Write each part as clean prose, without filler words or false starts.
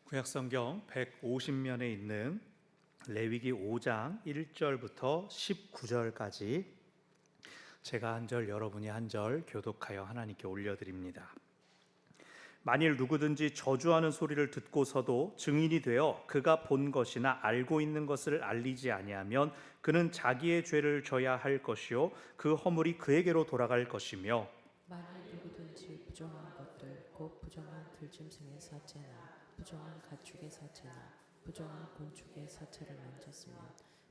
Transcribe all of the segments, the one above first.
구약성경 150면에 있는 레위기 5장 1절부터 19절까지 제가 한 절 여러분이 한 절 교독하여 하나님께 올려드립니다. 만일 누구든지 저주하는 소리를 듣고서도 증인이 되어 그가 본 것이나 알고 있는 것을 알리지 아니하면 그는 자기의 죄를 져야 할 것이요 그 허물이 그에게로 돌아갈 것이며, 만일 누구든지 부정한 것들 곧 부정한 들짐승의 사체나 부정한 가축의 사체나 부정한 곤축의 사체를 만졌으면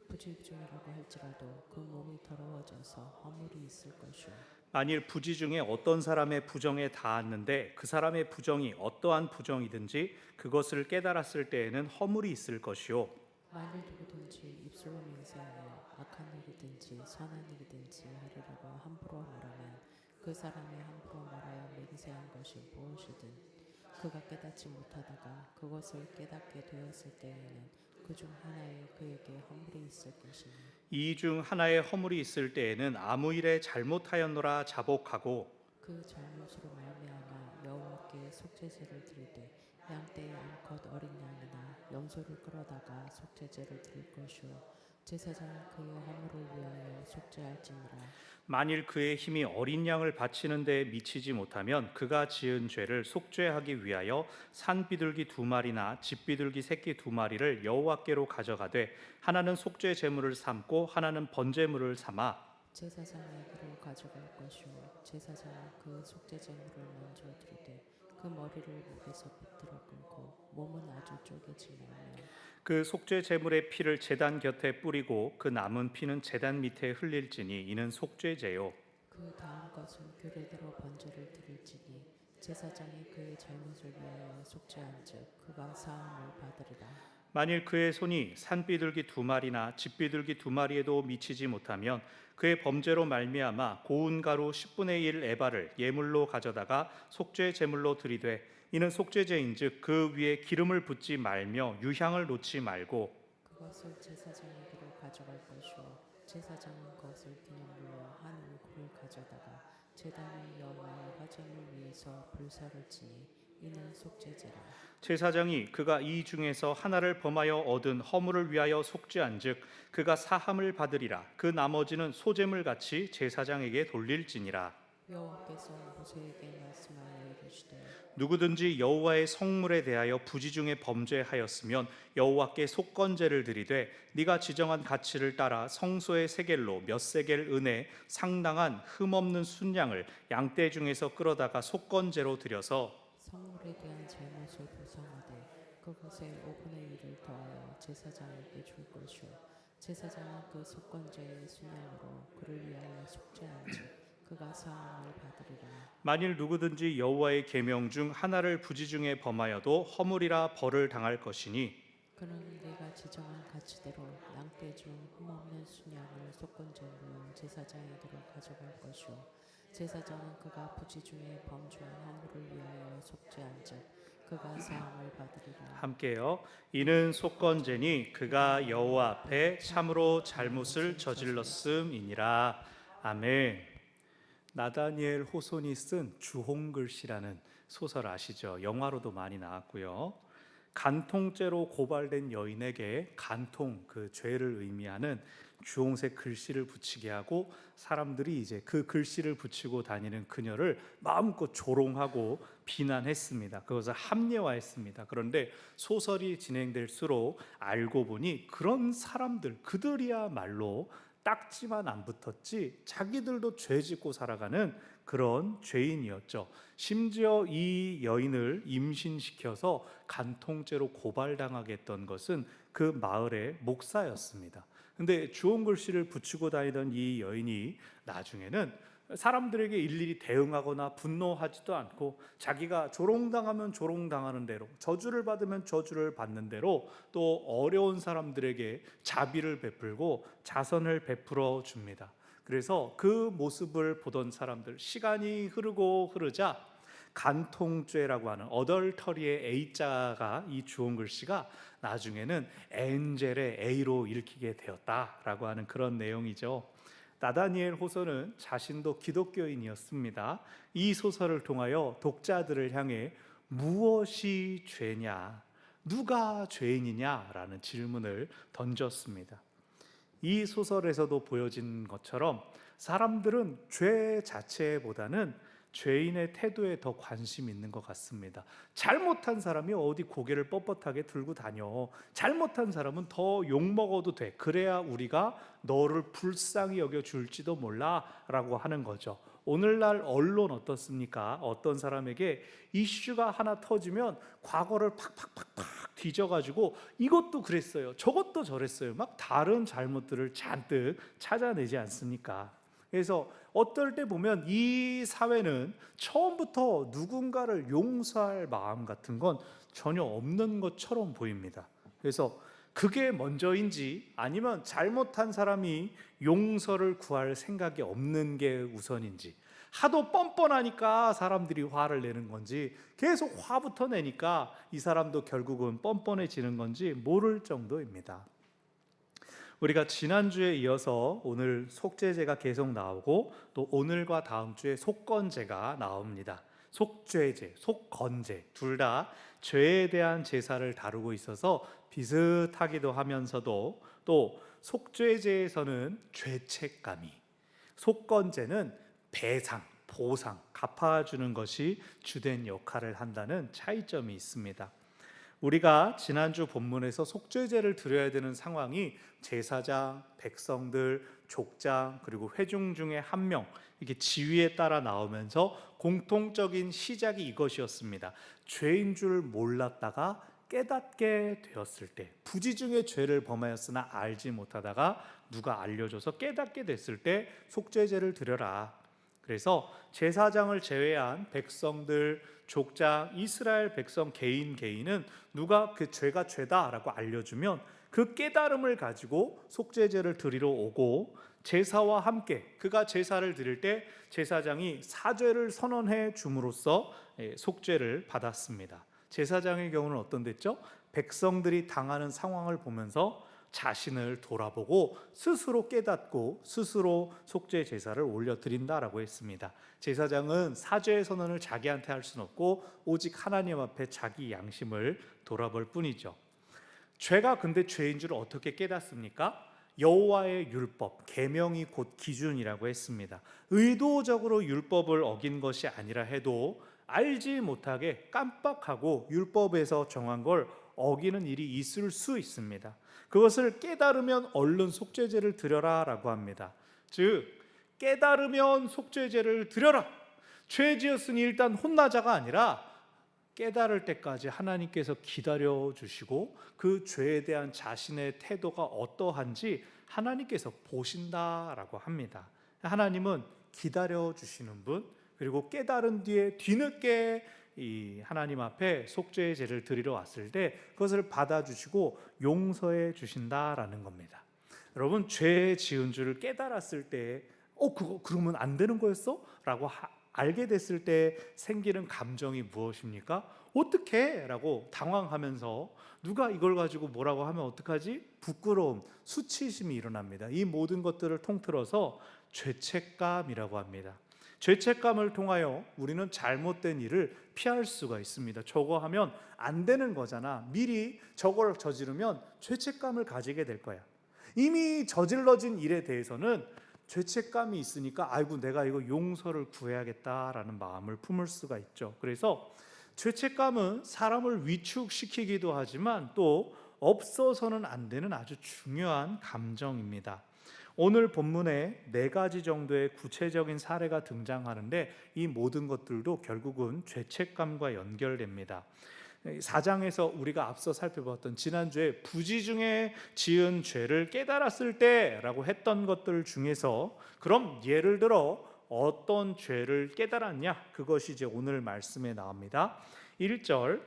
부질증이라고 할지라도 그 몸이 더러워져서 허물이 있을 것이요 만일 부지 중에 어떤 사람의 부정에 닿았는데 그 사람의 부정이 어떠한 부정이든지 그것을 깨달았을 때에는 허물이 있을 것이요 만일 누구든지 입술로 맹세하여 악한 일이든지 선한 일이든지 하리라고 함부로 말하면 그 사람이 함부로 말하여 맹세한 것이 무엇이든 그가 깨닫지 못하다가 그것을 깨닫게 되었을 때에는 그 중 하나에 그에게 허물이 있을 것이니 이 중 하나의 허물이 있을 때에는 아무 일에 잘못하였노라 자복하고, 그 잘못으로 말미암아 여호와께 속죄제를 드리되 양떼의 암컷 어린 양이나 염소를 끌어다가 속죄제를 드릴 것이요 제사장은 그의 허물을 위하여 속죄할지니라. 만일 그의 힘이 어린 양을 바치는 데 미치지 못하면 그가 지은 죄를 속죄하기 위하여 산 비둘기 2마리나 집 비둘기 새끼 2마리를 여호와께로 가져가되 하나는 속죄 제물을 삼고 하나는 번제물을 삼아 제사장이 그를 가져갈 것이요 제사장은 그 속죄제물을 먼저 드리되 그 머리를 목에서 붙들어 끊고 몸은 아주 쪼개지 말며 그 속죄 제물의 피를 제단 곁에 뿌리고 그 남은 피는 제단 밑에 흘릴지니 이는 속죄제요. 그 다음 것은 규례대로 번제를 드릴지니 제사장이 그의 잘못을 위하여 속죄한즉 그가 사함을 받으리라. 만일 그의 손이 산비둘기 2마리나 집비둘기 2마리에도 미치지 못하면 그의 범죄로 말미암아 고운 가루 10분의 1 에바를 예물로 가져다가 속죄 제물로 드리되 이는 속죄제인즉 그 위에 기름을 붓지 말며 유향을 놓지 말고 그것을 제사장에게로 가져갈 것이요 제사장은 그것을 기념물로 한 울고를 가져다가 제단의 여호와의 화제물 위에서 불사를 지니 이는 속죄제라. 제사장이 그가 이 중에서 하나를 범하여 얻은 허물을 위하여 속죄한즉 그가 사함을 받으리라. 그 나머지는 소제물 같이 제사장에게 돌릴지니라. 여호와께서 모세에게 말씀하여 이르시되 누구든지 여호와의 성물에 대하여 부지 중에 범죄하였으면 여호와께 속건제를 드리되 네가 지정한 가치를 따라 성소의 세겔로 몇 세겔 은에 상당한 흠없는 순양을 양떼 중에서 끌어다가 속건제로 드려서 성물에 대한 잘못을 보상하되 그것의 5분의 1을 더하여 제사장에게 줄 것이요 제사장은 그 속건제의 순양으로 그를 위하여 속죄한즉 그가 사함을 받으리라. 만일 누구든지 여호와의 계명 중 하나를 부지 중에 범하여도 허물이라 벌을 당할 것이니 그는 네가 지정한 가치대로 양떼 중 흠없는 순양을 속건제물로 제사장에게로 가져갈 것이요 제사장은 그가 부지 중에 범죄한 허물을 위하여 속죄한즉 그가 사함을 받으리라. 함께요. 이는 속건제니 그가 여호와 앞에 참으로 잘못을 저질렀음이니라. 아멘. 나다니엘 호손이 쓴 주홍글씨라는 소설 아시죠? 영화로도 많이 나왔고요. 간통죄로 고발된 여인에게 간통, 그 죄를 의미하는 주홍색 글씨를 붙이게 하고 사람들이 이제 그 글씨를 붙이고 다니는 그녀를 마음껏 조롱하고 비난했습니다. 그것을 합리화했습니다. 그런데 소설이 진행될수록 알고 보니 그런 사람들, 그들이야말로 딱지만 안 붙었지 자기들도 죄 짓고 살아가는 그런 죄인이었죠. 심지어 이 여인을 임신시켜서 간통죄로 고발당하게 했던 것은 그 마을의 목사였습니다. 근데 주홍글씨를 붙이고 다니던 이 여인이 나중에는 사람들에게 일일이 대응하거나 분노하지도 않고 자기가 조롱당하면 조롱당하는 대로, 저주를 받으면 저주를 받는 대로 또 어려운 사람들에게 자비를 베풀고 자선을 베풀어 줍니다. 그래서 그 모습을 보던 사람들, 시간이 흐르고 흐르자 간통죄라고 하는 어덜터리의 A자가 이 주홍글씨가 나중에는 엔젤의 A로 읽히게 되었다라고 하는 그런 내용이죠. 나다니엘 호손은 자신도 기독교인이었습니다. 이 소설을 통하여 독자들을 향해 무엇이 죄냐? 누가 죄인이냐라는 질문을 던졌습니다. 이 소설에서도 보여진 것처럼 사람들은 죄 자체보다는 죄인의 태도에 더 관심이 있는 것 같습니다. 잘못한 사람이 어디 고개를 뻣뻣하게 들고 다녀. 잘못한 사람은 더 욕먹어도 돼. 그래야 우리가 너를 불쌍히 여겨줄지도 몰라 라고 하는 거죠. 오늘날 언론 어떻습니까? 어떤 사람에게 이슈가 하나 터지면 과거를 팍팍팍팍 뒤져가지고 이것도 그랬어요, 저것도 저랬어요, 막 다른 잘못들을 잔뜩 찾아내지 않습니까? 그래서 어떨 때 보면 이 사회는 처음부터 누군가를 용서할 마음 같은 건 전혀 없는 것처럼 보입니다. 그래서 그게 먼저인지 아니면 잘못한 사람이 용서를 구할 생각이 없는 게 우선인지, 하도 뻔뻔하니까 사람들이 화를 내는 건지, 계속 화부터 내니까 이 사람도 결국은 뻔뻔해지는 건지 모를 정도입니다. 우리가 지난주에 이어서 오늘 속죄제가 계속 나오고 또 오늘과 다음 주에 속건제가 나옵니다. 속죄제, 속건제 둘 다 죄에 대한 제사를 다루고 있어서 비슷하기도 하면서도 또 속죄제에서는 죄책감이, 속건제는 배상, 보상, 갚아주는 것이 주된 역할을 한다는 차이점이 있습니다. 우리가 지난주 본문에서 속죄제를 드려야 되는 상황이 제사장, 백성들, 족장, 그리고 회중 중에 한 명, 이렇게 지위에 따라 나오면서 공통적인 시작이 이것이었습니다. 죄인 줄 몰랐다가 깨닫게 되었을 때, 부지 중에 죄를 범하였으나 알지 못하다가 누가 알려줘서 깨닫게 됐을 때 속죄제를 드려라. 그래서 제사장을 제외한 백성들, 족장, 이스라엘 백성 개인은 누가 그 죄가 죄다라고 알려주면 그 깨달음을 가지고 속죄제를 드리러 오고, 제사와 함께 그가 제사를 드릴 때 제사장이 사죄를 선언해 줌으로써 속죄를 받았습니다. 제사장의 경우는 어떤댔죠? 백성들이 당하는 상황을 보면서 자신을 돌아보고 스스로 깨닫고 스스로 속죄 제사를 올려드린다라고 했습니다. 제사장은 사죄의 선언을 자기한테 할 수는 없고 오직 하나님 앞에 자기 양심을 돌아볼 뿐이죠. 죄가 근데 죄인 줄 어떻게 깨닫습니까? 여호와의 율법, 계명이 곧 기준이라고 했습니다. 의도적으로 율법을 어긴 것이 아니라 해도 알지 못하게 깜빡하고 율법에서 정한 걸 어기는 일이 있을 수 있습니다. 그것을 깨달으면 얼른 속죄제를 드려라 라고 합니다. 즉 깨달으면 속죄제를 드려라, 죄 지었으니 일단 혼나자가 아니라 깨달을 때까지 하나님께서 기다려 주시고 그 죄에 대한 자신의 태도가 어떠한지 하나님께서 보신다라고 합니다. 하나님은 기다려 주시는 분, 그리고 깨달은 뒤에 뒤늦게 이 하나님 앞에 속죄의 제를 드리러 왔을 때 그것을 받아주시고 용서해 주신다라는 겁니다. 여러분, 죄 지은 줄을 깨달았을 때 그거 그러면 안 되는 거였어? 라고 알게 됐을 때 생기는 감정이 무엇입니까? 어떡해? 라고 당황하면서 누가 이걸 가지고 뭐라고 하면 어떡하지? 부끄러움, 수치심이 일어납니다. 이 모든 것들을 통틀어서 죄책감이라고 합니다. 죄책감을 통하여 우리는 잘못된 일을 피할 수가 있습니다. 저거 하면 안 되는 거잖아. 미리 저걸 저지르면 죄책감을 가지게 될 거야. 이미 저질러진 일에 대해서는 죄책감이 있으니까 아이고 내가 이거 용서를 구해야겠다라는 마음을 품을 수가 있죠. 그래서 죄책감은 사람을 위축시키기도 하지만 또 없어서는 안 되는 아주 중요한 감정입니다. 오늘 본문에 4가지 정도의 구체적인 사례가 등장하는데 이 모든 것들도 결국은 죄책감과 연결됩니다. 4장에서 우리가 앞서 살펴봤던 지난주에 부지 중에 지은 죄를 깨달았을 때라고 했던 것들 중에서 그럼 예를 들어 어떤 죄를 깨달았냐? 그것이 이제 오늘 말씀에 나옵니다. 1절,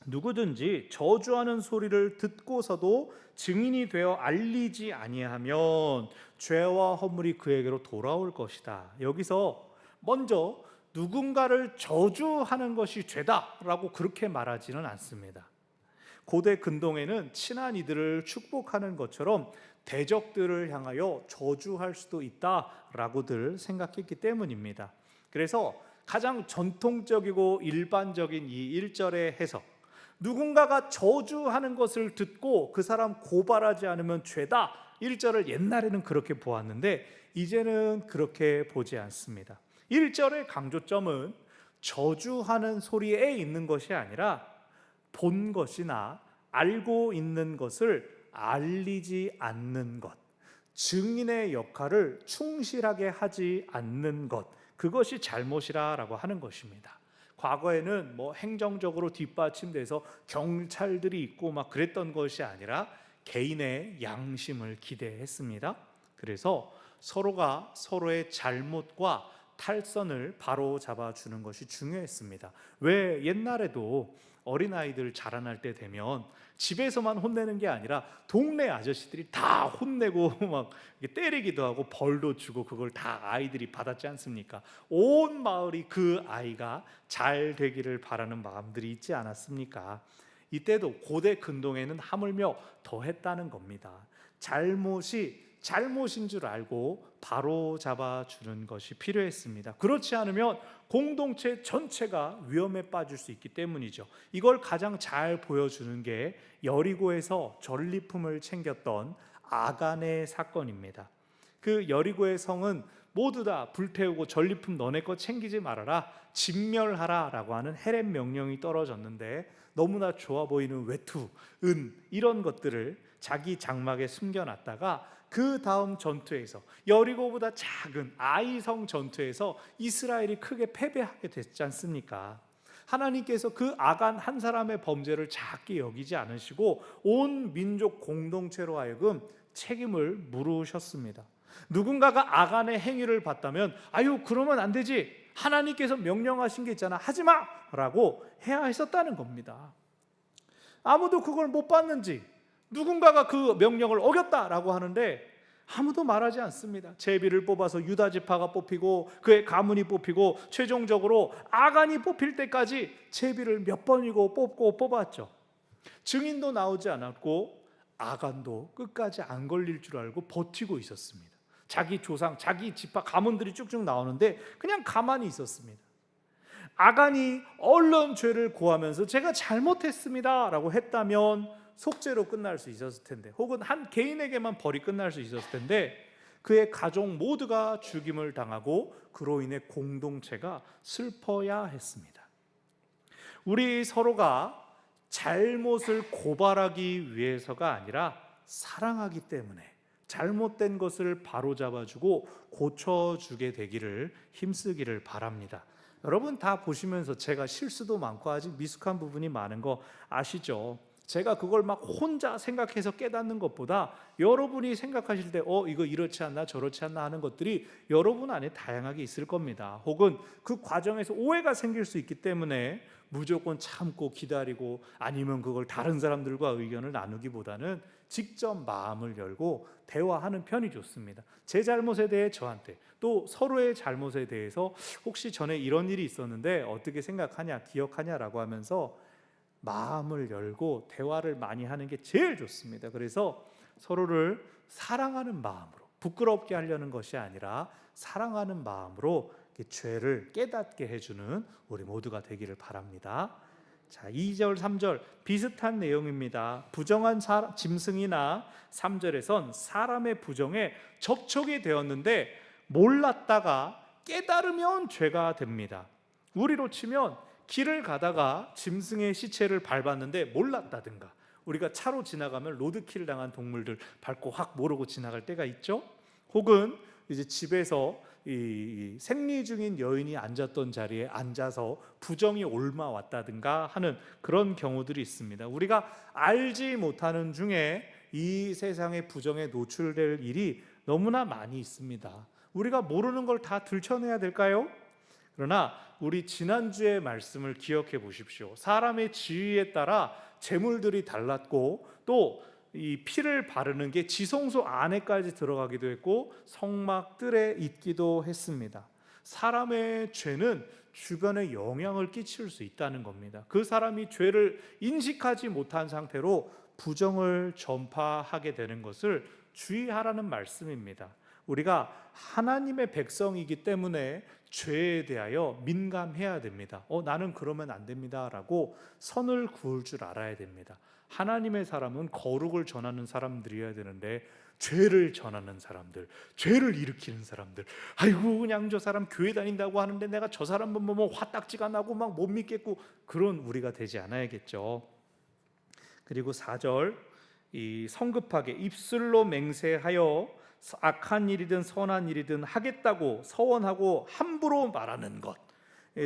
누구든지 저주하는 소리를 듣고서도 증인이 되어 알리지 아니하면 죄와 허물이 그에게로 돌아올 것이다. 여기서 먼저 누군가를 저주하는 것이 죄다라고 그렇게 말하지는 않습니다. 고대 근동에는 친한 이들을 축복하는 것처럼 대적들을 향하여 저주할 수도 있다라고들 생각했기 때문입니다. 그래서 가장 전통적이고 일반적인 이 1절의 해석, 누군가가 저주하는 것을 듣고 그 사람 고발하지 않으면 죄다, 1절을 옛날에는 그렇게 보았는데 이제는 그렇게 보지 않습니다. 1절의 강조점은 저주하는 소리에 있는 것이 아니라 본 것이나 알고 있는 것을 알리지 않는 것, 증인의 역할을 충실하게 하지 않는 것, 그것이 잘못이라고 하는 것입니다. 과거에는 뭐 행정적으로 뒷받침돼서 경찰들이 있고 막 그랬던 것이 아니라 개인의 양심을 기대했습니다. 그래서 서로가 서로의 잘못과 탈선을 바로 잡아주는 것이 중요했습니다. 왜 옛날에도 어린아이들 자라날 때 되면 집에서만 혼내는 게 아니라 동네 아저씨들이 다 혼내고 막 때리기도 하고 벌도 주고 그걸 다 아이들이 받았지 않습니까? 온 마을이 그 아이가 잘 되기를 바라는 마음들이 있지 않았습니까? 이때도 고대 근동에는 하물며 더했다는 겁니다. 잘못이 잘못인 줄 알고 바로 잡아주는 것이 필요했습니다. 그렇지 않으면 공동체 전체가 위험에 빠질 수 있기 때문이죠. 이걸 가장 잘 보여주는 게 여리고에서 전리품을 챙겼던 아간의 사건입니다. 그 여리고의 성은 모두 다 불태우고 전리품 너네 거 챙기지 말아라, 진멸하라 라고 하는 헤렛 명령이 떨어졌는데 너무나 좋아 보이는 외투, 은 이런 것들을 자기 장막에 숨겨놨다가 그 다음 전투에서 여리고보다 작은 아이성 전투에서 이스라엘이 크게 패배하게 됐지 않습니까? 하나님께서 그 아간 한 사람의 범죄를 작게 여기지 않으시고 온 민족 공동체로 하여금 책임을 물으셨습니다. 누군가가 아간의 행위를 봤다면 아유 그러면 안 되지, 하나님께서 명령하신 게 있잖아, 하지마 라고 해야 했었다는 겁니다. 아무도 그걸 못 봤는지 누군가가 그 명령을 어겼다라고 하는데 아무도 말하지 않습니다. 제비를 뽑아서 유다 지파가 뽑히고 그의 가문이 뽑히고 최종적으로 아간이 뽑힐 때까지 제비를 몇 번이고 뽑고 뽑았죠. 증인도 나오지 않았고 아간도 끝까지 안 걸릴 줄 알고 버티고 있었습니다. 자기 조상, 자기 지파 가문들이 쭉쭉 나오는데 그냥 가만히 있었습니다. 아간이 얼른 죄를 고하면서 제가 잘못했습니다 라고 했다면 속죄로 끝날 수 있었을 텐데, 혹은 한 개인에게만 벌이 끝날 수 있었을 텐데 그의 가족 모두가 죽임을 당하고 그로 인해 공동체가 슬퍼야 했습니다. 우리 서로가 잘못을 고발하기 위해서가 아니라 사랑하기 때문에 잘못된 것을 바로잡아주고 고쳐주게 되기를 힘쓰기를 바랍니다. 여러분 다 보시면서 제가 실수도 많고 아직 미숙한 부분이 많은 거 아시죠? 제가 그걸 막 혼자 생각해서 깨닫는 것보다 여러분이 생각하실 때 이거 이렇지 않나 저렇지 않나 하는 것들이 여러분 안에 다양하게 있을 겁니다. 혹은 그 과정에서 오해가 생길 수 있기 때문에 무조건 참고 기다리고 아니면 그걸 다른 사람들과 의견을 나누기보다는 직접 마음을 열고 대화하는 편이 좋습니다. 제 잘못에 대해 저한테, 또 서로의 잘못에 대해서 혹시 전에 이런 일이 있었는데 어떻게 생각하냐, 기억하냐라고 하면서 마음을 열고 대화를 많이 하는 게 제일 좋습니다. 그래서 서로를 사랑하는 마음으로, 부끄럽게 하려는 것이 아니라 사랑하는 마음으로 죄를 깨닫게 해주는 우리 모두가 되기를 바랍니다. 자, 2절 3절 비슷한 내용입니다. 부정한 짐승이나 3절에선 사람의 부정에 접촉이 되었는데 몰랐다가 깨달으면 죄가 됩니다. 우리로 치면 길을 가다가 짐승의 시체를 밟았는데 몰랐다든가, 우리가 차로 지나가면 로드킬 당한 동물들 밟고 확 모르고 지나갈 때가 있죠. 혹은 이제 집에서 이 생리 중인 여인이 앉았던 자리에 앉아서 부정이 옮아왔다든가 하는 그런 경우들이 있습니다. 우리가 알지 못하는 중에 이 세상의 부정에 노출될 일이 너무나 많이 있습니다. 우리가 모르는 걸 다 들춰내야 될까요? 그러나 우리 지난주의 말씀을 기억해 보십시오. 사람의 지위에 따라 재물들이 달랐고 또 이 피를 바르는 게 지성소 안에까지 들어가기도 했고 성막 뜰에 있기도 했습니다. 사람의 죄는 주변에 영향을 끼칠 수 있다는 겁니다. 그 사람이 죄를 인식하지 못한 상태로 부정을 전파하게 되는 것을 주의하라는 말씀입니다. 우리가 하나님의 백성이기 때문에 죄에 대하여 민감해야 됩니다. 나는 그러면 안 됩니다라고 선을 그을 줄 알아야 됩니다. 하나님의 사람은 거룩을 전하는 사람들이어야 되는데 죄를 전하는 사람들, 죄를 일으키는 사람들, 아이고 그냥 저 사람 교회 다닌다고 하는데 내가 저 사람 보면 화딱지가 나고 막 못 믿겠고, 그런 우리가 되지 않아야겠죠. 그리고 4절, 이 성급하게 입술로 맹세하여 악한 일이든 선한 일이든 하겠다고 서원하고 함부로 말하는 것,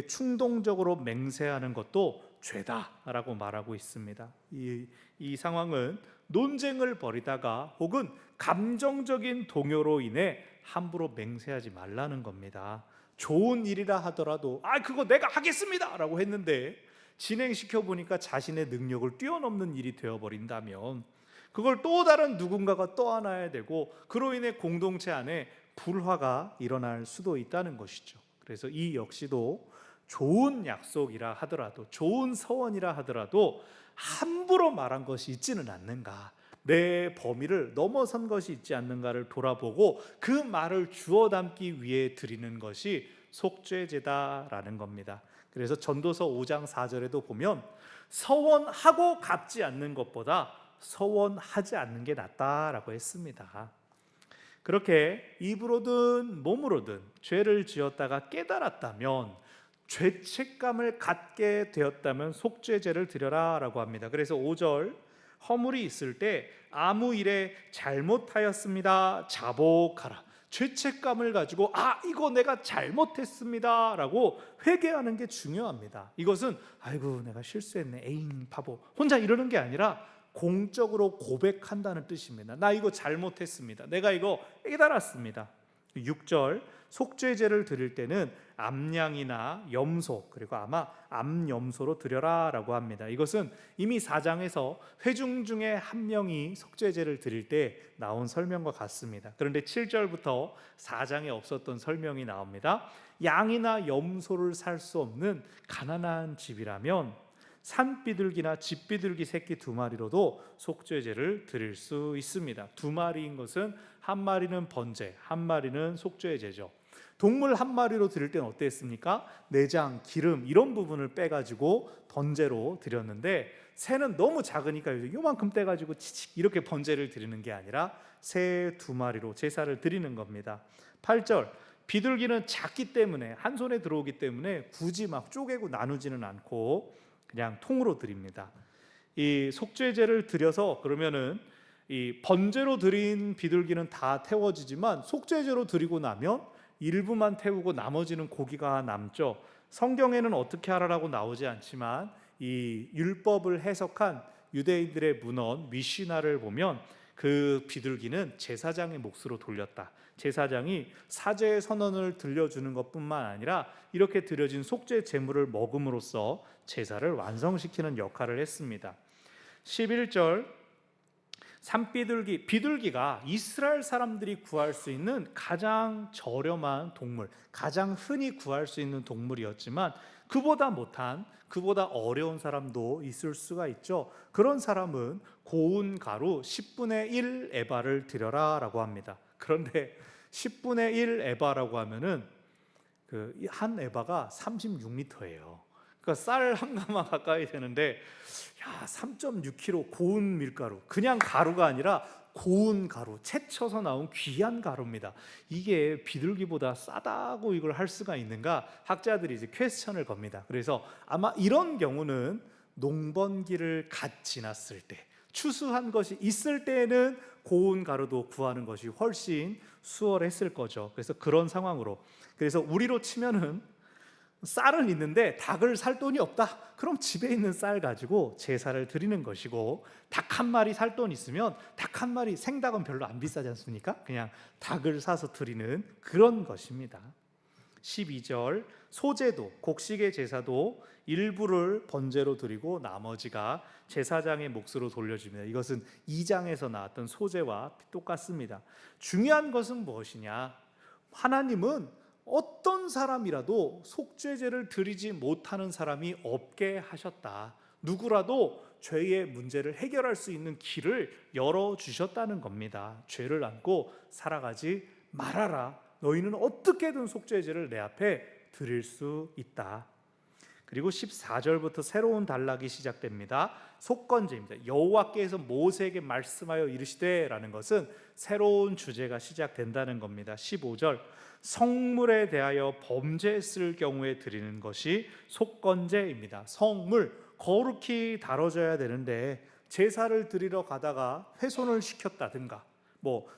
충동적으로 맹세하는 것도 죄다라고 말하고 있습니다. 이 상황은 논쟁을 벌이다가 혹은 감정적인 동요로 인해 함부로 맹세하지 말라는 겁니다. 좋은 일이라 하더라도 그거 내가 하겠습니다 라고 했는데 진행시켜 보니까 자신의 능력을 뛰어넘는 일이 되어버린다면 그걸 또 다른 누군가가 떠안아야 되고, 그로 인해 공동체 안에 불화가 일어날 수도 있다는 것이죠. 그래서 이 역시도 좋은 약속이라 하더라도, 좋은 서원이라 하더라도 함부로 말한 것이 있지는 않는가, 내 범위를 넘어선 것이 있지 않는가를 돌아보고 그 말을 주워 담기 위해 드리는 것이 속죄제다라는 겁니다. 그래서 전도서 5장 4절에도 보면 서원하고 갚지 않는 것보다 서원하지 않는 게 낫다라고 했습니다. 그렇게 입으로든 몸으로든 죄를 지었다가 깨달았다면, 죄책감을 갖게 되었다면 속죄제를 드려라 라고 합니다. 그래서 5절, 허물이 있을 때 아무 일에 잘못하였습니다 자복하라. 죄책감을 가지고 이거 내가 잘못했습니다 라고 회개하는 게 중요합니다. 이것은 아이고 내가 실수했네, 에잉 바보, 혼자 이러는 게 아니라 공적으로 고백한다는 뜻입니다. 나 이거 잘못했습니다, 내가 이거 깨달았습니다. 6절, 속죄제를 드릴 때는 암양이나 염소, 그리고 아마 암염소로 드려라 라고 합니다. 이것은 이미 4장에서 회중 중에 한 명이 속죄제를 드릴 때 나온 설명과 같습니다. 그런데 7절부터 4장에 없었던 설명이 나옵니다. 양이나 염소를 살 수 없는 가난한 집이라면 산비둘기나 집비둘기 새끼 2마리로도 속죄제를 드릴 수 있습니다. 2마리인 것은 한 마리는 번제, 한 마리는 속죄제죠. 동물 한 마리로 드릴 때는 어땠습니까? 내장, 기름 이런 부분을 빼가지고 번제로 드렸는데, 새는 너무 작으니까 요만큼 떼가지고 치칙 이렇게 번제를 드리는 게 아니라 새 2마리로 제사를 드리는 겁니다. 8절, 비둘기는 작기 때문에 한 손에 들어오기 때문에 굳이 막 쪼개고 나누지는 않고 그냥 통으로 드립니다. 이 속죄제를 드려서 그러면은 이 번제로 드린 비둘기는 다 태워지지만 속죄제로 드리고 나면 일부만 태우고 나머지는 고기가 남죠. 성경에는 어떻게 하라라고 나오지 않지만 이 율법을 해석한 유대인들의 문헌 미시나를 보면 그 비둘기는 제사장의 몫으로 돌렸다. 제사장이 사죄의 선언을 들려주는 것뿐만 아니라 이렇게 드려진 속죄 제물을 먹음으로써 제사를 완성시키는 역할을 했습니다. 11절, 산비둘기, 비둘기가 이스라엘 사람들이 구할 수 있는 가장 저렴한 동물, 가장 흔히 구할 수 있는 동물이었지만 그보다 못한, 그보다 어려운 사람도 있을 수가 있죠. 그런 사람은 고운 가루 10분의 1 에바를 드려라 라고 합니다. 그런데 10분의 1 에바라고 하면은 그 한 에바가 36리터예요. 그러니까 쌀 한 가마 가까이 되는데 3.6kg 고운 밀가루, 그냥 가루가 아니라 고운 가루, 채쳐서 나온 귀한 가루입니다. 이게 비둘기보다 싸다고 이걸 할 수가 있는가? 학자들이 이제 퀘스천을 겁니다. 그래서 아마 이런 경우는 농번기를 갓 지났을 때, 추수한 것이 있을 때는 고운 가루도 구하는 것이 훨씬 수월했을 거죠. 그래서 그런 상황으로, 그래서 우리로 치면은 쌀은 있는데 닭을 살 돈이 없다. 그럼 집에 있는 쌀 가지고 제사를 드리는 것이고, 닭 한 마리 살 돈 있으면 닭 한 마리, 생닭은 별로 안 비싸지 않습니까? 그냥 닭을 사서 드리는 그런 것입니다. 12절, 소제도, 곡식의 제사도 일부를 번제로 드리고 나머지가 제사장의 몫으로 돌려줍니다. 이것은 2장에서 나왔던 소제와 똑같습니다. 중요한 것은 무엇이냐? 하나님은 어떤 사람이라도 속죄제를 드리지 못하는 사람이 없게 하셨다. 누구라도 죄의 문제를 해결할 수 있는 길을 열어주셨다는 겁니다. 죄를 안고 살아가지 말아라. 너희는 어떻게든 속죄제를 내 앞에 드릴 수 있다. 그리고 14절부터 새로운 단락이 시작됩니다. 속건제입니다. 여호와께서 모세에게 말씀하여 이르시되라는 것은 새로운 주제가 시작된다는 겁니다. 15절, 성물에 대하여 범죄했을 경우에 드리는 것이 속건제입니다. 성물, 거룩히 다뤄져야 되는데 제사를 드리러 가다가 훼손을 시켰다든가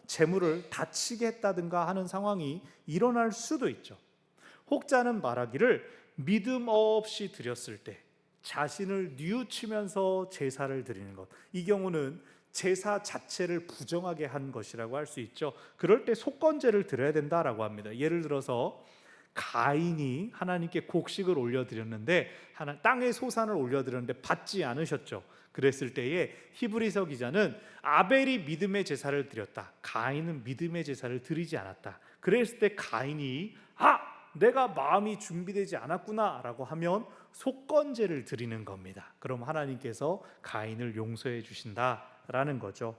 재물을 다치게 했다든가 하는 상황이 일어날 수도 있죠. 혹자는 말하기를 믿음 없이 드렸을 때 자신을 뉘우치면서 제사를 드리는 것, 이 경우는 제사 자체를 부정하게 한 것이라고 할 수 있죠. 그럴 때 속건제를 드려야 된다라고 합니다. 예를 들어서 가인이 하나님께 곡식을 올려드렸는데 땅의 소산을 올려드렸는데 받지 않으셨죠. 그랬을 때에 히브리서 기자는 아벨이 믿음의 제사를 드렸다, 가인은 믿음의 제사를 드리지 않았다. 그랬을 때 가인이 내가 마음이 준비되지 않았구나 라고 하면 속건제를 드리는 겁니다. 그럼 하나님께서 가인을 용서해 주신다라는 거죠.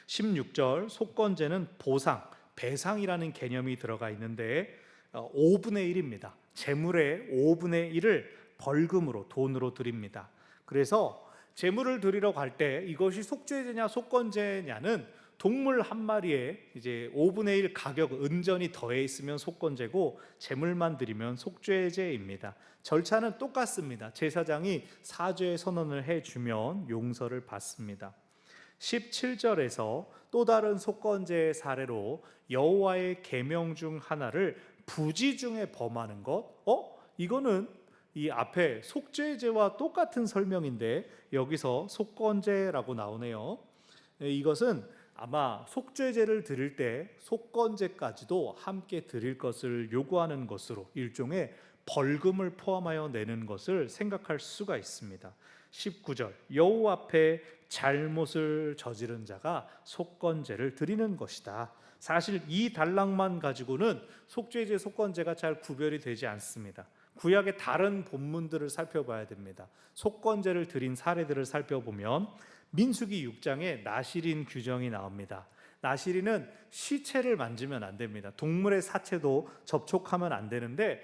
16절, 속건제는 보상, 배상이라는 개념이 들어가 있는데 5분의 1입니다. 재물의 5분의 1을 벌금으로, 돈으로 드립니다. 그래서 재물을 드리러 갈 때 이것이 속죄제냐 속건제냐는 동물 한 마리에 이제 5분의 1 가격 은전이 더해 있으면 속건제고 재물만 드리면 속죄제입니다. 절차는 똑같습니다. 제사장이 사죄 선언을 해주면 용서를 받습니다. 17절에서 또 다른 속건제의 사례로 여호와의 계명 중 하나를 부지 중에 범하는 것, 이거는 이 앞에 속죄제와 똑같은 설명인데 여기서 속건제라고 나오네요. 이것은 아마 속죄제를 드릴 때 속건제까지도 함께 드릴 것을 요구하는 것으로 일종의 벌금을 포함하여 내는 것을 생각할 수가 있습니다. 19절, 여호와 앞에 잘못을 저지른 자가 속건제를 드리는 것이다. 사실 이 단락만 가지고는 속죄제, 속건제가 잘 구별이 되지 않습니다. 구약의 다른 본문들을 살펴봐야 됩니다. 속건제를 드린 사례들을 살펴보면 민수기 6장에 나실인 규정이 나옵니다. 나실인은 시체를 만지면 안 됩니다. 동물의 사체도 접촉하면 안 되는데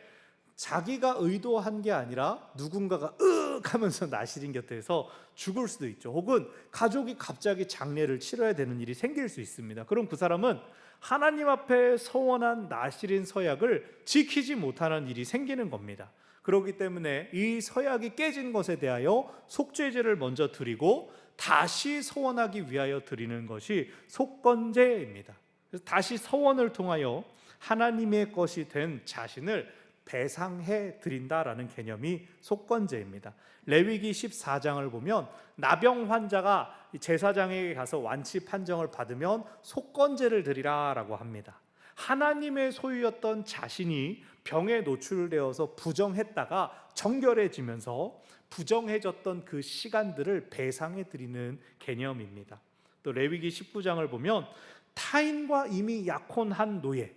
자기가 의도한 게 아니라 누군가가 하면서 나실인 곁에서 죽을 수도 있죠. 혹은 가족이 갑자기 장례를 치러야 되는 일이 생길 수 있습니다. 그럼 그 사람은 하나님 앞에 서원한 나실인 서약을 지키지 못하는 일이 생기는 겁니다. 그렇기 때문에 이 서약이 깨진 것에 대하여 속죄제를 먼저 드리고 다시 서원하기 위하여 드리는 것이 속건제입니다. 그래서 다시 서원을 통하여 하나님의 것이 된 자신을 배상해 드린다라는 개념이 속건제입니다. 레위기 14장을 보면 나병 환자가 제사장에게 가서 완치 판정을 받으면 속건제를 드리라라고 합니다. 하나님의 소유였던 자신이 병에 노출되어서 부정했다가 정결해지면서 부정해졌던 그 시간들을 배상해 드리는 개념입니다. 또 레위기 19장을 보면 타인과 이미 약혼한 노예,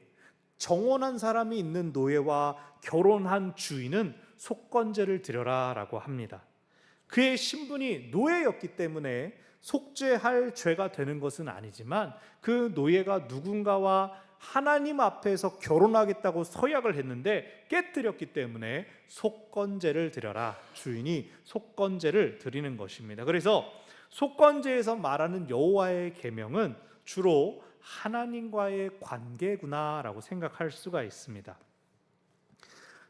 정혼한 사람이 있는 노예와 결혼한 주인은 속건제를 드려라 라고 합니다. 그의 신분이 노예였기 때문에 속죄할 죄가 되는 것은 아니지만 그 노예가 누군가와 하나님 앞에서 결혼하겠다고 서약을 했는데 깨뜨렸기 때문에 속건제를 드려라, 주인이 속건제를 드리는 것입니다. 그래서 속건제에서 말하는 여호와의 계명은 주로 하나님과의 관계구나라고 생각할 수가 있습니다.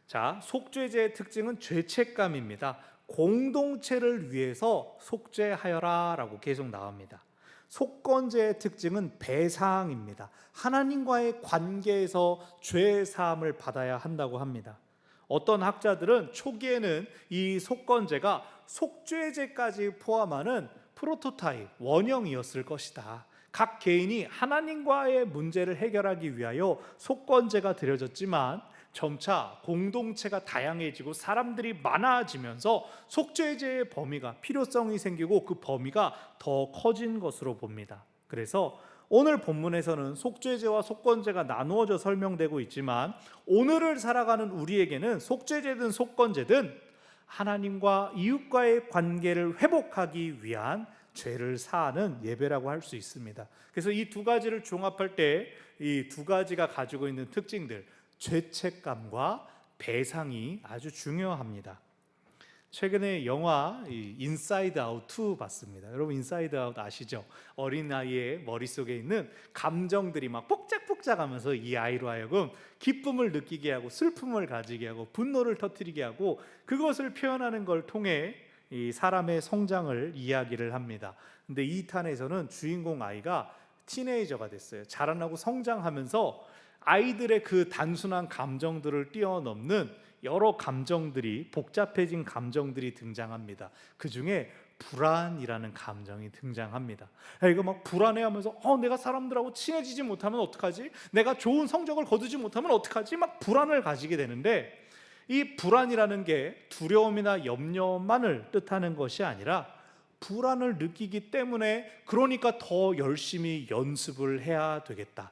자, 속죄제의 특징은 죄책감입니다. 공동체를 위해서 속죄하여라라고 계속 나옵니다. 속건제의 특징은 배상입니다. 하나님과의 관계에서 죄 사함을 받아야 한다고 합니다. 어떤 학자들은 초기에는 이 속건제가 속죄제까지 포함하는 프로토타입, 원형이었을 것이다. 각 개인이 하나님과의 문제를 해결하기 위하여 속건제가 드려졌지만 점차 공동체가 다양해지고 사람들이 많아지면서 속죄제의 범위가, 필요성이 생기고 그 범위가 더 커진 것으로 봅니다. 그래서 오늘 본문에서는 속죄제와 속건제가 나누어져 설명되고 있지만 오늘을 살아가는 우리에게는 속죄제든 속건제든 하나님과 이웃과의 관계를 회복하기 위한 죄를 사하는 예배라고 할 수 있습니다. 그래서 이 두 가지를 종합할 때 이 두 가지가 가지고 있는 특징들, 죄책감과 배상이 아주 중요합니다. 최근에 영화 인사이드 아웃 2 봤습니다. 여러분 인사이드 아웃 아시죠? 어린아이의 머릿속에 있는 감정들이 막 복작복작하면서 이 아이로 하여금 기쁨을 느끼게 하고 슬픔을 가지게 하고 분노를 터뜨리게 하고 그것을 표현하는 걸 통해 이 사람의 성장을 이야기를 합니다. 근데 2탄에서는 주인공 아이가 티네이저가 됐어요. 자라나고 성장하면서 아이들의 그 단순한 감정들을 뛰어넘는 여러 감정들이, 복잡해진 감정들이 등장합니다. 그 중에 불안이라는 감정이 등장합니다. 이거 막 불안해하면서 내가 사람들하고 친해지지 못하면 어떡하지? 내가 좋은 성적을 거두지 못하면 어떡하지? 막 불안을 가지게 되는데, 이 불안이라는 게 두려움이나 염려만을 뜻하는 것이 아니라 불안을 느끼기 때문에 그러니까 더 열심히 연습을 해야 되겠다.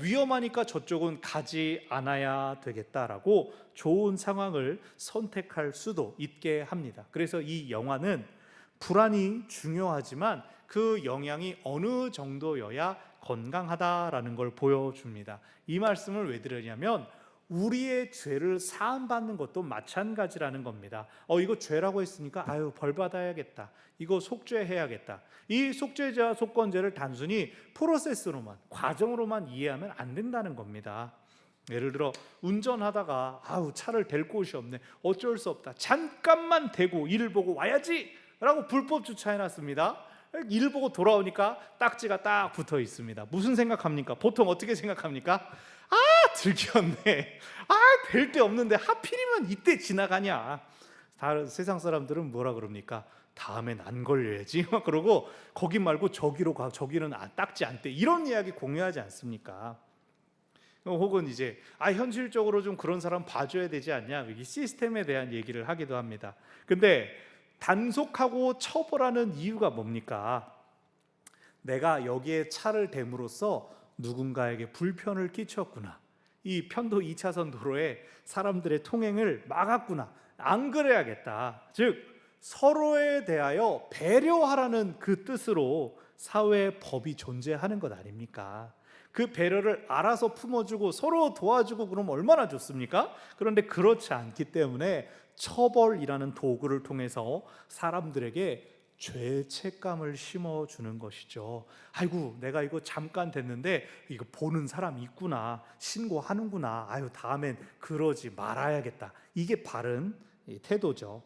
위험하니까 저쪽은 가지 않아야 되겠다라고 좋은 상황을 선택할 수도 있게 합니다. 그래서 이 영화는 불안이 중요하지만 그 영향이 어느 정도여야 건강하다라는 걸 보여줍니다. 이 말씀을 왜 드리냐면 우리의 죄를 사함받는 것도 마찬가지라는 겁니다. 이거 죄라고 했으니까 벌 받아야겠다. 이거 속죄해야겠다. 이 속죄죄와 속건죄를 단순히 프로세스로만, 과정으로만 이해하면 안 된다는 겁니다. 예를 들어 운전하다가 차를 댈 곳이 없네. 어쩔 수 없다. 잠깐만 대고 일 보고 와야지 라고 불법 주차해놨습니다. 일 보고 돌아오니까 딱지가 딱 붙어 있습니다. 무슨 생각합니까? 보통 어떻게 생각합니까? 들켰네. 될 데 없는데 하필이면 이때 지나가냐. 다른 세상 사람들은 뭐라 그럽니까? 다음엔 안 걸려야지 막 그러고 거기 말고 저기로 가. 저기는 딱지 안 떼. 이런 이야기 공유하지 않습니까? 혹은 이제 현실적으로 좀 그런 사람 봐줘야 되지 않냐. 이 시스템에 대한 얘기를 하기도 합니다. 근데 단속하고 처벌하는 이유가 뭡니까? 내가 여기에 차를 댐으로써 누군가에게 불편을 끼쳤구나. 이 편도 2차선 도로에 사람들의 통행을 막았구나. 안 그래야겠다. 즉 서로에 대하여 배려하라는 그 뜻으로 사회에 법이 존재하는 것 아닙니까? 그 배려를 알아서 품어주고 서로 도와주고 그러면 얼마나 좋습니까? 그런데 그렇지 않기 때문에 처벌이라는 도구를 통해서 사람들에게 죄책감을 심어주는 것이죠. 내가 이거 잠깐 됐는데 이거 보는 사람이 있구나. 신고하는구나. 다음엔 그러지 말아야겠다. 이게 바른 태도죠.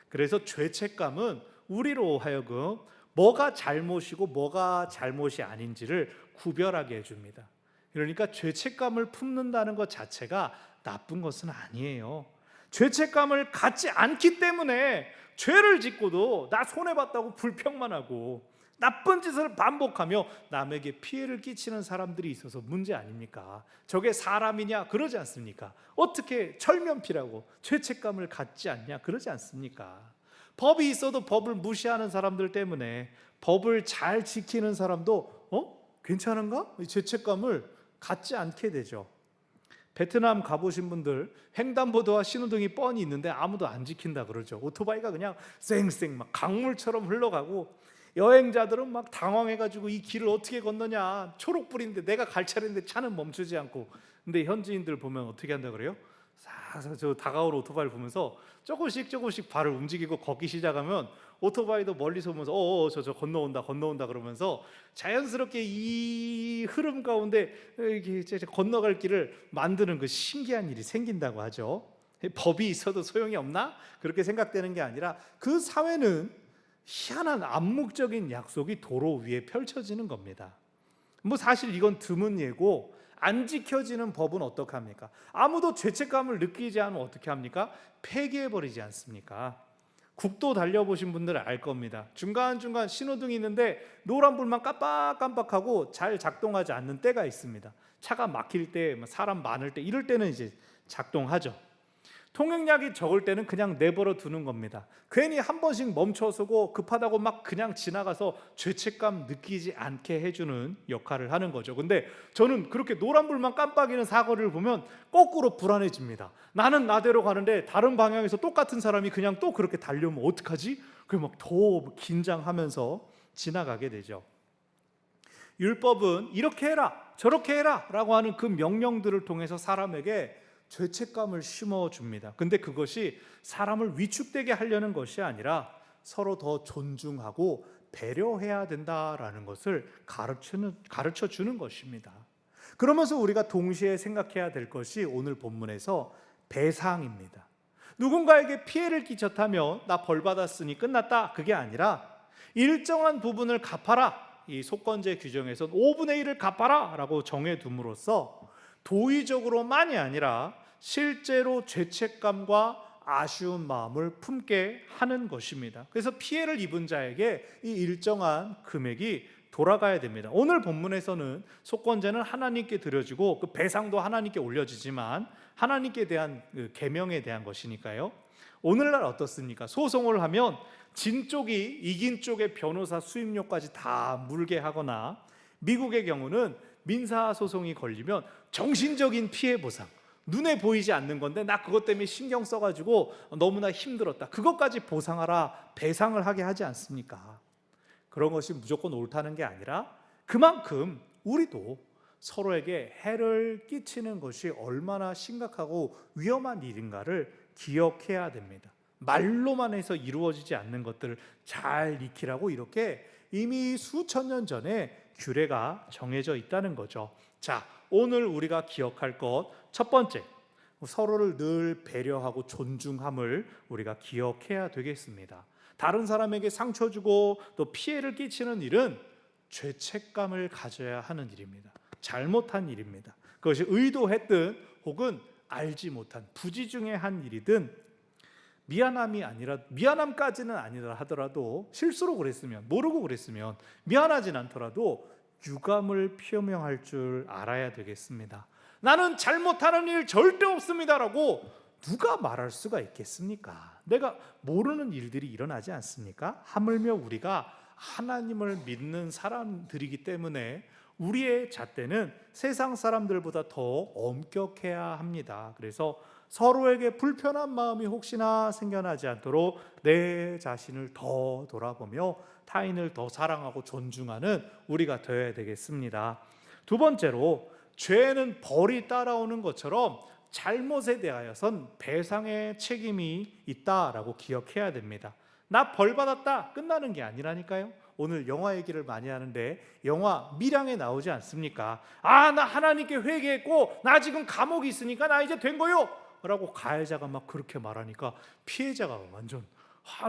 그래서 죄책감은 우리로 하여금 뭐가 잘못이고 뭐가 잘못이 아닌지를 구별하게 해줍니다. 그러니까 죄책감을 품는다는 것 자체가 나쁜 것은 아니에요. 죄책감을 갖지 않기 때문에 죄를 짓고도 나 손해봤다고 불평만 하고 나쁜 짓을 반복하며 남에게 피해를 끼치는 사람들이 있어서 문제 아닙니까? 저게 사람이냐? 그러지 않습니까? 어떻게 철면피라고 죄책감을 갖지 않냐? 그러지 않습니까? 법이 있어도 법을 무시하는 사람들 때문에 법을 잘 지키는 사람도 괜찮은가? 죄책감을 갖지 않게 되죠. 베트남 가보신 분들 횡단보도와 신호등이 뻔히 있는데 아무도 안 지킨다 그러죠. 오토바이가 그냥 쌩쌩 막 강물처럼 흘러가고 여행자들은 막 당황해가지고 이 길을 어떻게 건너냐. 초록불인데 내가 갈 차례인데 차는 멈추지 않고. 근데 현지인들 보면 어떻게 한다 그래요? 저 다가올 오토바이를 보면서 조금씩 발을 움직이고 걷기 시작하면 오토바이도 멀리서 보면서 저 건너온다 그러면서 자연스럽게 이 흐름 가운데 이렇게 건너갈 길을 만드는 그 신기한 일이 생긴다고 하죠. 법이 있어도 소용이 없나? 그렇게 생각되는 게 아니라 그 사회는 희한한 암묵적인 약속이 도로 위에 펼쳐지는 겁니다. 사실 이건 드문 예고 안 지켜지는 법은 어떻게 합니까? 아무도 죄책감을 느끼지 않으면 어떻게 합니까? 폐기해버리지 않습니까? 국도 달려보신 분들은 알 겁니다. 중간중간 신호등이 있는데 노란불만 깜빡깜빡하고 잘 작동하지 않는 때가 있습니다. 차가 막힐 때, 사람 많을 때 이럴 때는 이제 작동하죠. 통행량이 적을 때는 그냥 내버려 두는 겁니다. 괜히 한 번씩 멈춰서고 급하다고 막 그냥 지나가서 죄책감 느끼지 않게 해주는 역할을 하는 거죠. 근데 저는 그렇게 노란불만 깜빡이는 사고를 보면 거꾸로 불안해집니다. 나는 나대로 가는데 다른 방향에서 똑같은 사람이 그냥 또 그렇게 달려오면 어떡하지? 그게 막 더 긴장하면서 지나가게 되죠. 율법은 이렇게 해라 저렇게 해라 라고 하는 그 명령들을 통해서 사람에게 죄책감을 심어줍니다. 근데 그것이 사람을 위축되게 하려는 것이 아니라 서로 더 존중하고 배려해야 된다라는 것을 가르쳐 주는 것입니다. 그러면서 우리가 동시에 생각해야 될 것이 오늘 본문에서 배상입니다. 누군가에게 피해를 끼쳤다면 나 벌 받았으니 끝났다, 그게 아니라 일정한 부분을 갚아라, 이 속건제 규정에선 5분의 1을 갚아라 라고 정해둠으로써 도의적으로만이 아니라 실제로 죄책감과 아쉬운 마음을 품게 하는 것입니다. 그래서 피해를 입은 자에게 이 일정한 금액이 돌아가야 됩니다. 오늘 본문에서는 속건제는 하나님께 드려지고 그 배상도 하나님께 올려지지만 하나님께 대한 그 계명에 대한 것이니까요. 오늘날 어떻습니까? 소송을 하면 진 쪽이 이긴 쪽의 변호사 수임료까지 다 물게 하거나, 미국의 경우는 민사 소송이 걸리면 정신적인 피해 보상, 눈에 보이지 않는 건데 나 그것 때문에 신경 써가지고 너무나 힘들었다, 그것까지 보상하라, 배상을 하게 하지 않습니까? 그런 것이 무조건 옳다는 게 아니라 그만큼 우리도 서로에게 해를 끼치는 것이 얼마나 심각하고 위험한 일인가를 기억해야 됩니다. 말로만 해서 이루어지지 않는 것들을 잘 익히라고 이렇게 이미 수천 년 전에 규례가 정해져 있다는 거죠. 자, 오늘 우리가 기억할 것 첫 번째, 서로를 늘 배려하고 존중함을 우리가 기억해야 되겠습니다. 다른 사람에게 상처 주고 또 피해를 끼치는 일은 죄책감을 가져야 하는 일입니다. 잘못한 일입니다. 그것이 의도했든 혹은 알지 못한 부지중에 한 일이든, 미안함까지는 아니라 하더라도 실수로 그랬으면, 모르고 그랬으면 미안하진 않더라도 유감을 표명할 줄 알아야 되겠습니다. 나는 잘못하는 일 절대 없습니다라고 누가 말할 수가 있겠습니까? 내가 모르는 일들이 일어나지 않습니까? 하물며 우리가 하나님을 믿는 사람들이기 때문에 우리의 잣대는 세상 사람들보다 더 엄격해야 합니다. 그래서 서로에게 불편한 마음이 혹시나 생겨나지 않도록 내 자신을 더 돌아보며 타인을 더 사랑하고 존중하는 우리가 되어야 되겠습니다. 두 번째로, 죄는 벌이 따라오는 것처럼 잘못에 대하여선 배상의 책임이 있다라고 기억해야 됩니다. 나 벌 받았다 끝나는 게 아니라니까요. 오늘 영화 얘기를 많이 하는데 영화 밀양에 나오지 않습니까? 나 하나님께 회개했고 나 지금 감옥에 있으니까 나 이제 된 거요 라고 가해자가 막 그렇게 말하니까 피해자가 완전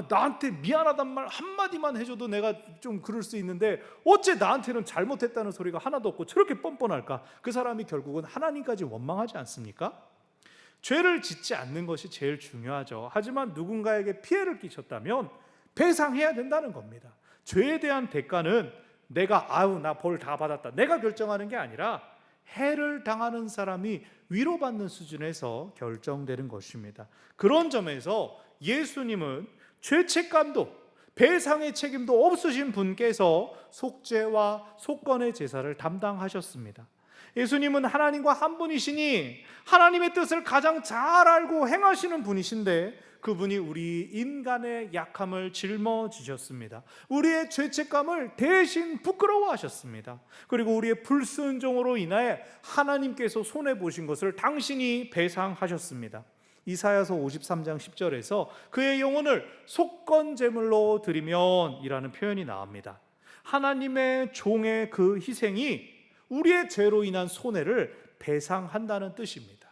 나한테 미안하단 말 한마디만 해줘도 내가 좀 그럴 수 있는데 어째 나한테는 잘못했다는 소리가 하나도 없고 저렇게 뻔뻔할까? 그 사람이 결국은 하나님까지 원망하지 않습니까? 죄를 짓지 않는 것이 제일 중요하죠. 하지만 누군가에게 피해를 끼쳤다면 배상해야 된다는 겁니다. 죄에 대한 대가는 내가 나 벌 다 받았다, 내가 결정하는 게 아니라 해를 당하는 사람이 위로받는 수준에서 결정되는 것입니다. 그런 점에서 예수님은 죄책감도 배상의 책임도 없으신 분께서 속죄와 속건의 제사를 담당하셨습니다. 예수님은 하나님과 한 분이시니 하나님의 뜻을 가장 잘 알고 행하시는 분이신데 그분이 우리 인간의 약함을 짊어지셨습니다. 우리의 죄책감을 대신 부끄러워하셨습니다. 그리고 우리의 불순종으로 인하여 하나님께서 손해보신 것을 당신이 배상하셨습니다. 이사야서 53장 10절에서 그의 영혼을 속건제물로 드리면 이라는 표현이 나옵니다. 하나님의 종의 그 희생이 우리의 죄로 인한 손해를 배상한다는 뜻입니다.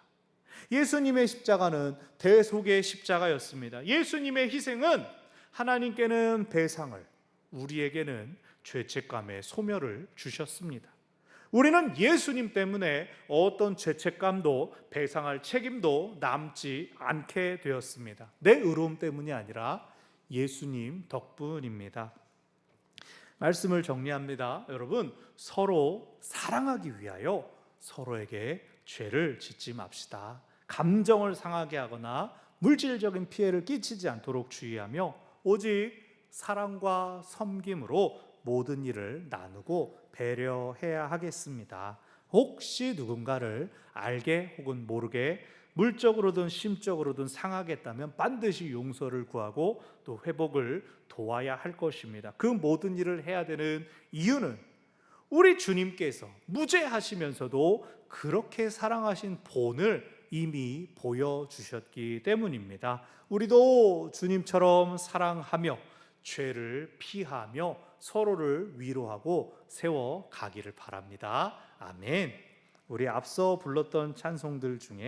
예수님의 십자가는 대속의 십자가였습니다. 예수님의 희생은 하나님께는 배상을, 우리에게는 죄책감의 소멸을 주셨습니다. 우리는 예수님 때문에 어떤 죄책감도 배상할 책임도 남지 않게 되었습니다. 내 의로움 때문이 아니라 예수님 덕분입니다. 말씀을 정리합니다. 여러분, 서로 사랑하기 위하여 서로에게 죄를 짓지 맙시다. 감정을 상하게 하거나 물질적인 피해를 끼치지 않도록 주의하며 오직 사랑과 섬김으로 모든 일을 나누고 배려해야 하겠습니다. 혹시 누군가를 알게 혹은 모르게 물적으로든 심적으로든 상하게 했다면 반드시 용서를 구하고 또 회복을 도와야 할 것입니다. 그 모든 일을 해야 되는 이유는 우리 주님께서 무죄하시면서도 그렇게 사랑하신 본을 이미 보여주셨기 때문입니다. 우리도 주님처럼 사랑하며 죄를 피하며 서로를 위로하고 세워가기를 바랍니다. 아멘. 우리 앞서 불렀던 찬송들 중에